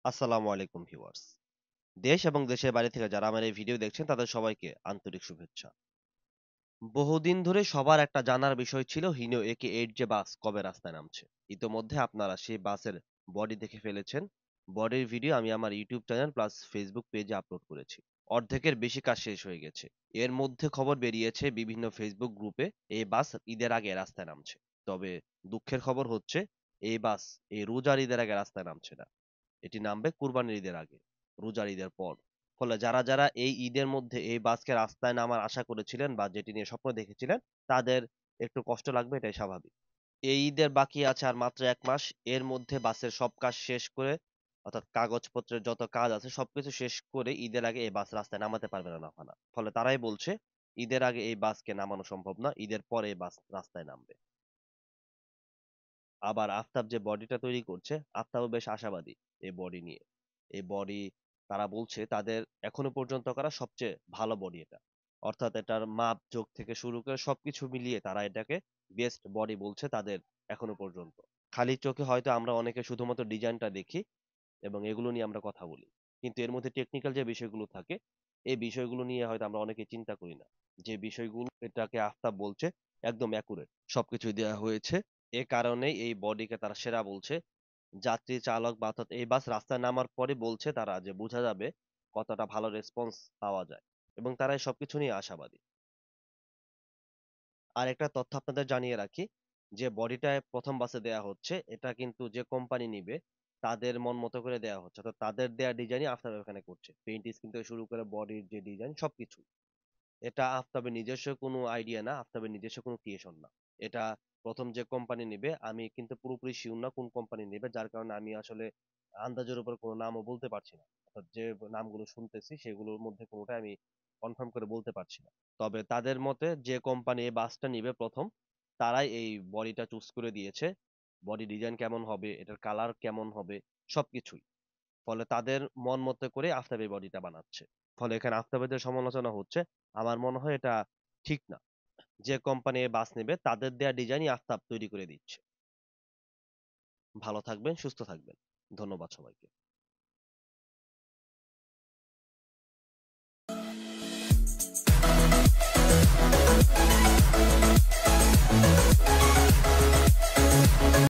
আসসালামু আলাইকুম ভিউয়ার্স। দেশ এবং দেশের বাইরে থেকে যারা আমার এই ভিডিও দেখছেন তাদের সবাইকে আন্তরিক শুভেচ্ছা। বহুদিন ধরে সবার একটা জানার বিষয় ছিল হিনো একে 8 যে বাস কবে রাস্তায় নামছে। ইতোমধ্যে আপনারা সেই বাসের বডি দেখে ফেলেছেন। বডির ভিডিও আমি আমার ইউটিউব চ্যানেল প্লাস ফেসবুক পেজে আপলোড করেছি। অর্ধেকের বেশি কাজ শেষ হয়ে গেছে। এর মধ্যে খবর বেরিয়েছে বিভিন্ন ফেসবুক গ্রুপে এই বাস ঈদের আগে রাস্তায় নামছে। তবে দুঃখের খবর হচ্ছে এই বাস এই রোজার ঈদের আগে রাস্তায় নামছে না। এটি নামবে কুরবানির ঈদের আগে, রোজার ঈদের পর। ফলে যারা এই ঈদের মধ্যে এই বাসকে রাস্তায় নামার আশা করেছিলেন বা যেটি নিয়ে স্বপ্ন দেখেছিলেন, তাদের একটু কষ্ট লাগবে, এটাই স্বাভাবিক। এই ঈদের বাকি আছে আর মাত্র ১ মাস। এর মধ্যে বাসের সব কাজ শেষ করে, অর্থাৎ কাগজপত্রের যত কাজ আছে সবকিছু শেষ করে ঈদের আগে এই বাস রাস্তায় নামাতে পারবে না নামানা। ফলে তারাই বলছে ঈদের আগে এই বাসকে নামানো সম্ভব না, ঈদের পরে এই বাস রাস্তায় নামবে। আবার আফতাব যে বডিটা তৈরি করছে, আফতাবও বেশ আশাবাদী এই বডি নিয়ে। এই বডি তারা বলছে তাদের এখনো পর্যন্ত করা সবচেয়ে ভালো বডি এটা। অর্থাৎ এটার মাপ যোগ থেকে শুরু করে সবকিছু মিলিয়ে তারা এটাকে বেস্ট বডি বলছে তাদের এখনো পর্যন্ত। খালি চোখে হয়তো আমরা অনেকে শুধুমাত্র ডিজাইনটা দেখি এবং এগুলো নিয়ে আমরা কথা বলি। কিন্তু এর মধ্যে টেকনিক্যাল যে বিষয়গুলো থাকে, এই বিষয়গুলো নিয়ে হয়তো আমরা অনেকে চিন্তা করি না। যে বিষয়গুলো এটাকে আফতাব বলছে একদম অ্যাকুরেট। সবকিছুই দেয়া হয়েছে। এ কারণেই এই বডিকে তারা সেরা বলছে। যাত্রী চালক বা অর্থাৎ এই বাস রাস্তায় নামার পরে বলছে তারা যে বোঝা যাবে কতটা ভালো রেসপন্স পাওয়া যায়। এবং তারা এই সবকিছু নিয়ে আশাবাদী। আর একটা তথ্য আপনাদের জানিয়ে রাখি, যে বডিটা ১ম বাসে দেয়া হচ্ছে, এটা কিন্তু যে কোম্পানি নিবে তাদের মন মতো করে দেয়া হচ্ছে। অর্থাৎ তাদের দেয়া ডিজাইনই আফতাব এখানে করছে। পেইন্ট স্কিম থেকে শুরু করে বডির যে ডিজাইন সবকিছু। এটা আফতাবের নিজস্ব কোনো আইডিয়া না, আফতাবের নিজস্ব কোনো ক্রিয়েশন না। এটা ১ম যে কোম্পানি নিবে আমি কিন্তু পুরোপুরি সিউর না কোন কোম্পানি নিবে। যার কারণে আমি আসলে আন্দাজের উপর কোনো নামও বলতে পারছি না। অর্থাৎ যে নামগুলো শুনতেছি সেগুলোর মধ্যে কোনটাই আমি কনফার্ম করে বলতে পারছি না। তবে তাদের মতে যে কোম্পানি এই বাসটা নিবে ১ম তারাই এই বডিটা চুজ করে দিয়েছে। বডি ডিজাইন কেমন হবে, এটার কালার কেমন হবে সবকিছুই। ফলে তাদের মন মতো করে আফতাব এই বডিটা বানাচ্ছে। ফলে এখানে আফতাবের যে সমালোচনা হচ্ছে, আমার মনে হয় এটা ঠিক না। যে কোম্পানি এই বাস নেবে তাদের দেয়া ডিজাইনই আফতাব তৈরি করে দিচ্ছে। ভালো থাকবেন, সুস্থ থাকবেন। ধন্যবাদ সবাইকে।